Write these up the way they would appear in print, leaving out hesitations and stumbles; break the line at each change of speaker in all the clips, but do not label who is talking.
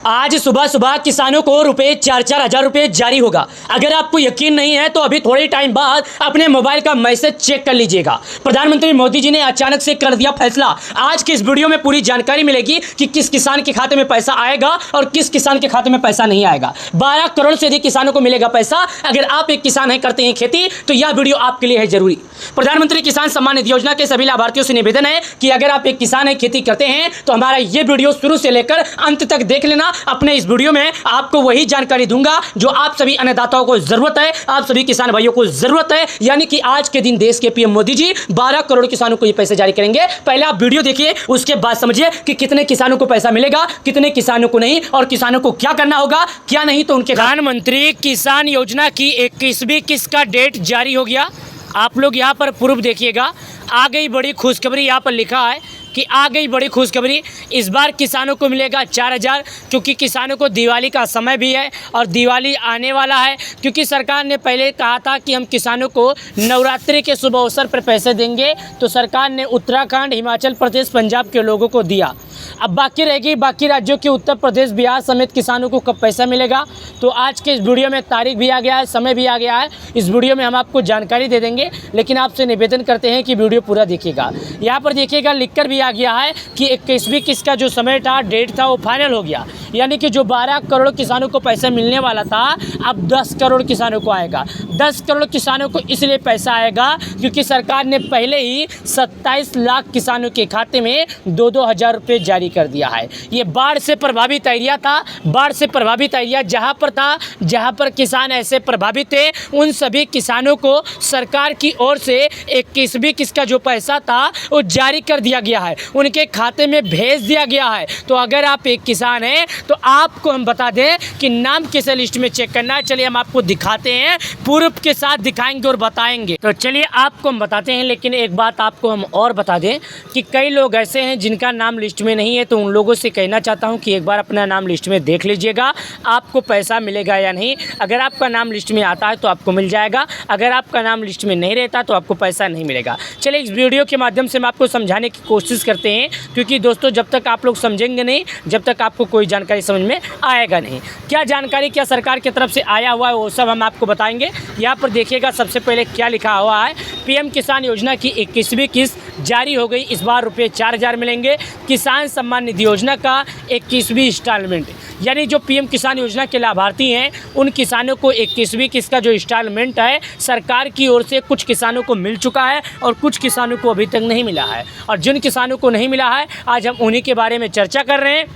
आज सुबह सुबह किसानों को रुपए 4-4 हज़ार रुपए जारी होगा। अगर आपको यकीन नहीं है तो अभी थोड़े टाइम बाद अपने मोबाइल का मैसेज चेक कर लीजिएगा। प्रधानमंत्री मोदी जी ने अचानक से कर दिया फैसला। आज की इस वीडियो में पूरी जानकारी मिलेगी कि किस किसान के खाते में पैसा आएगा और किस किसान के खाते में पैसा नहीं आएगा। 12 करोड़ से अधिक किसानों को मिलेगा पैसा। अगर आप एक किसान हैं, करते हैं खेती, तो यह वीडियो आपके लिए है जरूरी। प्रधानमंत्री किसान सम्मान निधि योजना के सभी लाभार्थियों से निवेदन है कि अगर आप एक किसान हैं, खेती करते हैं, तो हमारा ये वीडियो शुरू से लेकर अंत तक देख लेना। अपने इस वीडियो में आपको वही जानकारी दूंगा जो आप सभी अन्नदाताओं को जरूरत है, आप सभी किसान भाइयों को जरूरत है। यानी कि आज के दिन देश के पीएम मोदी जी 12 करोड़ किसानों को ये पैसे जारी करेंगे। पहले आप वीडियो देखिए, उसके बाद समझिए कि कितने किसानों को पैसा मिलेगा, कितने किसानों को नहीं, और किसानों को क्या करना होगा, क्या नहीं। तो उनके प्रधानमंत्री किसान योजना की 21वीं किस्त का डेट जारी हो गया। आप लोग यहाँ पर प्रूफ देखिएगा। आ गई बड़ी खुशखबरी, यहाँ पर लिखा है कि आ गई बड़ी खुशखबरी। इस बार किसानों को मिलेगा 4,000, क्योंकि किसानों को दिवाली का समय भी है और दिवाली आने वाला है। क्योंकि सरकार ने पहले कहा था कि हम किसानों को नवरात्रि के शुभ अवसर पर पैसे देंगे, तो सरकार ने उत्तराखंड, हिमाचल प्रदेश, पंजाब के लोगों को दिया। अब बाकी रहेगी बाकी राज्यों के उत्तर प्रदेश, बिहार समेत किसानों को कब पैसा मिलेगा। तो आज के इस वीडियो में तारीख भी आ गया है, समय भी आ गया है। इस वीडियो में हम आपको जानकारी दे देंगे, लेकिन आपसे निवेदन करते हैं कि वीडियो पूरा देखिएगा। यहाँ पर देखिएगा, लिखकर भी आ गया है कि 21वीं किस्त का जो समय था, डेट था, वो फाइनल हो गया। यानी कि जो 12 करोड़ किसानों को पैसा मिलने वाला था, अब 10 करोड़ किसानों को आएगा। 10 करोड़ किसानों को इसलिए पैसा आएगा क्योंकि सरकार ने पहले ही 27 लाख किसानों के खाते में 2-2 हज़ार रुपये जारी कर दिया है। ये बाढ़ से प्रभावित एरिया था, बाढ़ से प्रभावित एरिया जहां पर था, जहां पर किसान ऐसे प्रभावित थे, उन सभी किसानों को सरकार की ओर से 21वीं किस्त का जो पैसा था वो जारी कर दिया गया है, उनके खाते में भेज दिया गया है। तो अगर आप एक किसान हैं तो आपको हम बता दें कि नाम किस लिस्ट में चेक करना है। चलिए हम आपको दिखाते हैं, प्रूफ के साथ दिखाएंगे और बताएंगे। तो चलिए आपको हम बताते हैं, लेकिन एक बात आपको हम और बता दें कि कई लोग ऐसे हैं जिनका नाम लिस्ट में नहीं है, तो उन लोगों से कहना चाहता हूं कि एक बार अपना नाम लिस्ट में देख लीजिएगा, आपको पैसा मिलेगा या नहीं। अगर आपका नाम लिस्ट में आता है तो आपको मिल जाएगा, अगर आपका नाम लिस्ट में नहीं रहता तो आपको पैसा नहीं मिलेगा। चलिए इस वीडियो के माध्यम से हम आपको समझाने की कोशिश करते हैं, क्योंकि दोस्तों जब तक आप लोग समझेंगे नहीं, जब तक आपको कोई जानकारी समझ में आएगा नहीं। क्या जानकारी, क्या सरकार की तरफ से आया हुआ है, वो सब हम आपको बताएंगे। यहाँ पर देखिएगा, सबसे पहले क्या लिखा हुआ है, पीएम किसान योजना की 21वीं किस्त जारी हो गई। इस बार रुपये 4,000 मिलेंगे। किसान सम्मान निधि योजना का 21वीं इंस्टॉलमेंट, यानी जो पीएम किसान योजना के लाभार्थी हैं, उन किसानों को 21वीं किस्त का जो इंस्टॉलमेंट है, सरकार की ओर से कुछ किसानों को मिल चुका है और कुछ किसानों को अभी तक नहीं मिला है। और जिन किसानों को नहीं मिला है, आज हम उन्हीं के बारे में चर्चा कर रहे हैं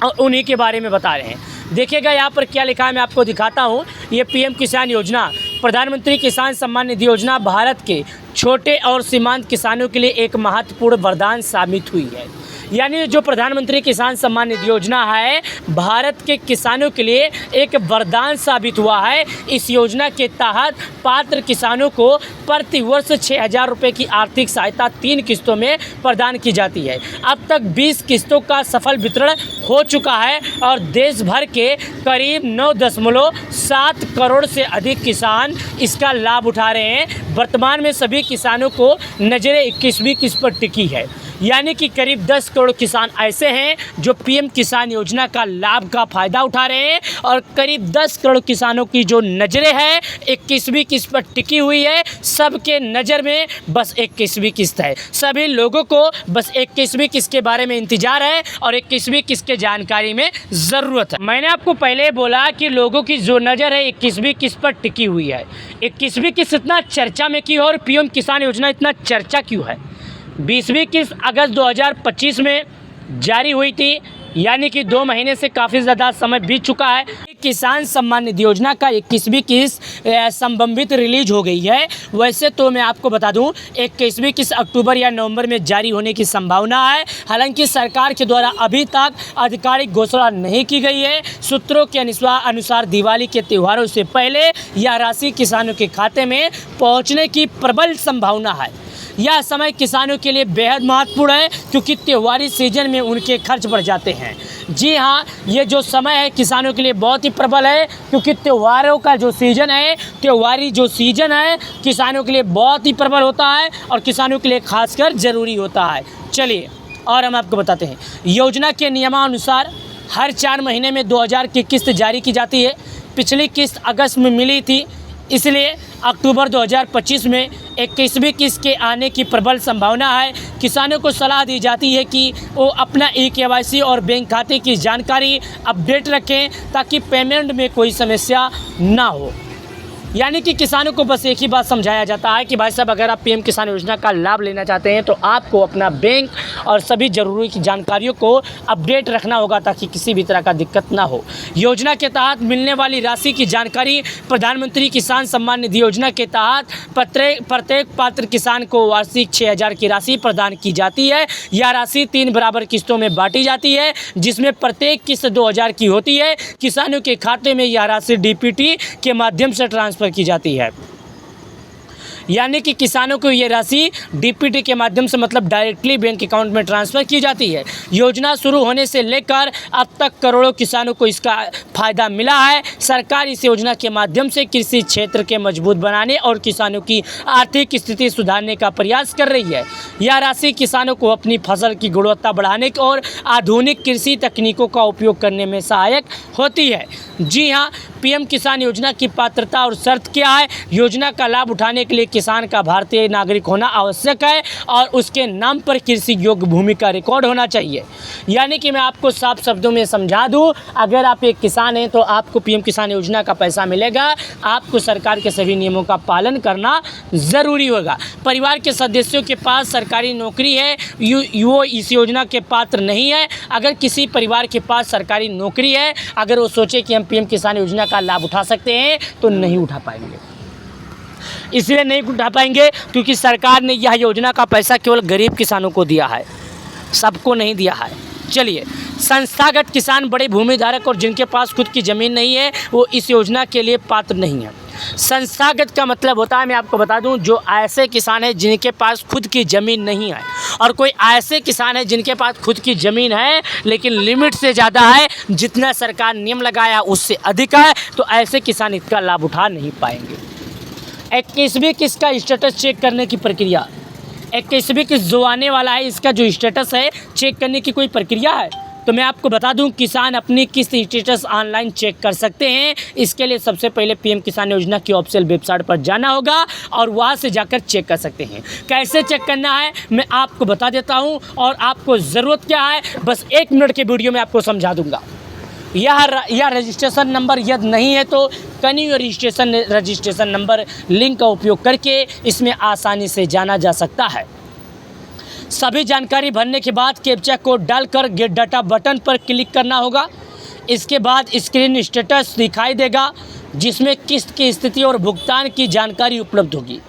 और उन्हीं के बारे में बता रहे हैं। देखिएगा यहाँ पर क्या लिखा है, मैं आपको दिखाता हूँ। ये पीएम किसान योजना, प्रधानमंत्री किसान सम्मान निधि योजना भारत के छोटे और सीमांत किसानों के लिए एक महत्वपूर्ण वरदान साबित हुई है। यानी जो प्रधानमंत्री किसान सम्मान निधि योजना है, भारत के किसानों के लिए एक वरदान साबित हुआ है। इस योजना के तहत पात्र किसानों को प्रति वर्ष 6,000 रुपये की आर्थिक सहायता 3 किस्तों में प्रदान की जाती है। अब तक 20 किस्तों का सफल वितरण हो चुका है और देश भर के करीब 9.7 करोड़ से अधिक किसान इसका लाभ उठा रहे हैं। वर्तमान में सभी किसानों को नजरें 21वीं किस्त पर टिकी है। यानी कि करीब 10 करोड़ किसान ऐसे हैं जो पीएम किसान योजना का लाभ का फ़ायदा उठा रहे हैं, और करीब 10 करोड़ किसानों की जो नज़रें हैं 21वीं किस्त पर टिकी हुई है। सबके नज़र में बस 21वीं किस्त है। सभी लोगों को बस 21वीं किस्त के बारे में इंतजार है और 21वीं किस्त के जानकारी में ज़रूरत है। मैंने आपको पहले बोला कि लोगों की जो नज़र है 21वीं किस्त पर टिकी हुई है। 21वीं किस्त इतना चर्चा में क्यों, और पीएम किसान योजना इतना चर्चा क्यों है। 20वीं किस्त अगस्त 2025 में जारी हुई थी, यानी कि 2 महीने से काफ़ी ज़्यादा समय बीत चुका है। किसान सम्मान निधि योजना का 21वीं किस्त संबंधित रिलीज हो गई है। वैसे तो मैं आपको बता दूं, 21वीं किस्त अक्टूबर या नवंबर में जारी होने की संभावना है। हालांकि सरकार के द्वारा अभी तक आधिकारिक घोषणा नहीं की गई है। सूत्रों के अनुसार दिवाली के त्योहारों से पहले यह राशि किसानों के खाते में पहुँचने की प्रबल संभावना है। यह समय किसानों के लिए बेहद महत्वपूर्ण है, क्योंकि त्योहारी सीजन में उनके खर्च बढ़ जाते हैं। जी हाँ, ये जो समय है किसानों के लिए बहुत ही प्रबल है, क्योंकि त्योहारों का जो सीज़न है, त्योहारी जो सीज़न है, किसानों के लिए बहुत ही प्रबल होता है और किसानों के लिए खासकर ज़रूरी होता है। चलिए और हम आपको बताते हैं, योजना के नियमानुसार हर 4 महीने में 2000 की किस्त जारी की जाती है। पिछली किस्त अगस्त में मिली थी, इसलिए अक्टूबर 2025 में 21वीं किस्त के आने की प्रबल संभावना है। किसानों को सलाह दी जाती है कि वो अपना ई-केवाईसी और बैंक खाते की जानकारी अपडेट रखें ताकि पेमेंट में कोई समस्या ना हो। यानी कि किसानों को बस एक ही बात समझाया जाता है कि भाई साहब, अगर आप पीएम किसान योजना का लाभ लेना चाहते हैं तो आपको अपना बैंक और सभी ज़रूरी की जानकारियों को अपडेट रखना होगा ताकि किसी भी तरह का दिक्कत ना हो। योजना के तहत मिलने वाली राशि की जानकारी प्रधानमंत्री किसान सम्मान निधि योजना के तहत प्रत्येक पात्र किसान को वार्षिक 6000 की राशि प्रदान की जाती है। यह राशि 3 बराबर किस्तों में बांटी जाती है, जिसमें प्रत्येक किस्त 2000 की होती है। किसानों के खाते में यह राशि डीपीटी के माध्यम से ट्रांसफ़र की जाती है। यानी कि किसानों को ये राशि डीपीटी के माध्यम से मतलब डायरेक्टली बैंक अकाउंट में ट्रांसफ़र की जाती है। योजना शुरू होने से लेकर अब तक करोड़ों किसानों को इसका फ़ायदा मिला है। सरकार इस योजना के माध्यम से कृषि क्षेत्र के मजबूत बनाने और किसानों की आर्थिक स्थिति सुधारने का प्रयास कर रही है। यह राशि किसानों को अपनी फसल की गुणवत्ता बढ़ाने और आधुनिक कृषि तकनीकों का उपयोग करने में सहायक होती है। जी हाँ, पीएम किसान योजना की पात्रता और शर्त क्या है? योजना का लाभ उठाने के लिए किसान का भारतीय नागरिक होना आवश्यक है और उसके नाम पर कृषि योग्य भूमि का रिकॉर्ड होना चाहिए। यानी कि मैं आपको साफ शब्दों में समझा दूं, अगर आप एक किसान हैं तो आपको पीएम किसान योजना का पैसा मिलेगा। आपको सरकार के सभी नियमों का पालन करना ज़रूरी होगा। परिवार के सदस्यों के पास सरकारी नौकरी है, वो इस योजना के पात्र नहीं है। अगर किसी परिवार के पास सरकारी नौकरी है, अगर वो सोचे कि हम पीएम किसान योजना का लाभ उठा सकते हैं तो नहीं उठा पाएंगे। इसलिए नहीं उठा पाएंगे क्योंकि सरकार ने यह योजना का पैसा केवल गरीब किसानों को दिया है, सबको नहीं दिया है। चलिए, संस्थागत किसान, बड़े भूमिधारक और जिनके पास खुद की ज़मीन नहीं है वो इस योजना के लिए पात्र नहीं है। संस्थागत का मतलब होता है, मैं आपको बता दूं, जो ऐसे किसान हैं जिनके पास खुद की ज़मीन नहीं है और कोई ऐसे किसान है जिनके पास खुद की ज़मीन है लेकिन लिमिट से ज़्यादा है, जितना सरकार नियम लगाया उससे अधिक है, तो ऐसे किसान इसका लाभ उठा नहीं पाएंगे। 21वीं किस्त का स्टेटस चेक करने की प्रक्रिया, 21वीं किस्त जो आने वाला है इसका जो स्टेटस है चेक करने की कोई प्रक्रिया है? तो मैं आपको बता दूं, किसान अपनी किस्त स्टेटस ऑनलाइन चेक कर सकते हैं। इसके लिए सबसे पहले पीएम किसान योजना की ऑफिशियल वेबसाइट पर जाना होगा और वहां से जाकर चेक कर सकते हैं। कैसे चेक करना है मैं आपको बता देता हूं और आपको ज़रूरत क्या है बस 1 मिनट के वीडियो में आपको समझा दूंगा। यह रजिस्ट्रेशन नंबर यदि नहीं है तो कन्यू रजिस्ट्रेशन नंबर लिंक का उपयोग करके इसमें आसानी से जाना जा सकता है। सभी जानकारी भरने के बाद कैप्चा कोड डालकर गेट डाटा बटन पर क्लिक करना होगा। इसके बाद स्क्रीन स्टेटस दिखाई देगा जिसमें किस्त की स्थिति और भुगतान की जानकारी उपलब्ध होगी।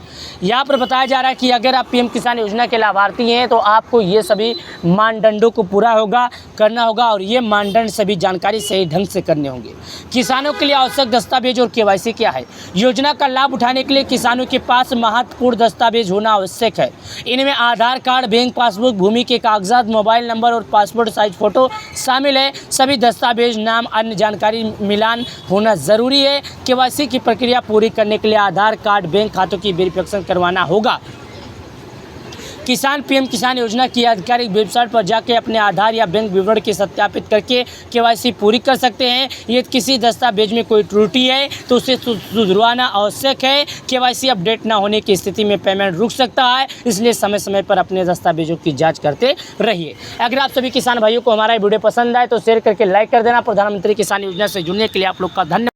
यहाँ पर बताया जा रहा है कि अगर आप पीएम किसान योजना के लाभार्थी हैं तो आपको ये सभी मानदंडों को पूरा करना होगा और ये मानदंड सभी जानकारी सही ढंग से करने होंगे। किसानों के लिए आवश्यक दस्तावेज और केवाईसी क्या है? योजना का लाभ उठाने के लिए किसानों के पास महत्वपूर्ण दस्तावेज होना आवश्यक है। इनमें आधार कार्ड, बैंक पासबुक, भूमि के कागजात, मोबाइल नंबर और पासपोर्ट साइज फ़ोटो शामिल है। सभी दस्तावेज, नाम, अन्य जानकारी मिलान होना ज़रूरी है। केवाईसी की प्रक्रिया पूरी करने के लिए आधार कार्ड, बैंक खातों की वेरिफिकेशन करवाना होगा। किसान पीएम किसान योजना की आधिकारिक वेबसाइट पर जाकर अपने आधार या बैंक विवरण के सत्यापित करके केवाईसी पूरी कर सकते हैं। यदि किसी दस्तावेज में कोई त्रुटि है तो उसे सुधरवाना आवश्यक है। केवाईसी अपडेट न होने की स्थिति में पेमेंट रुक सकता है, इसलिए समय समय पर अपने दस्तावेजों की जाँच करते रहिए। अगर आप सभी किसान भाइयों को हमारा वीडियो पसंद आए तो शेयर करके लाइक कर देना। प्रधानमंत्री किसान योजना से जुड़ने के लिए आप लोग का धन्यवाद।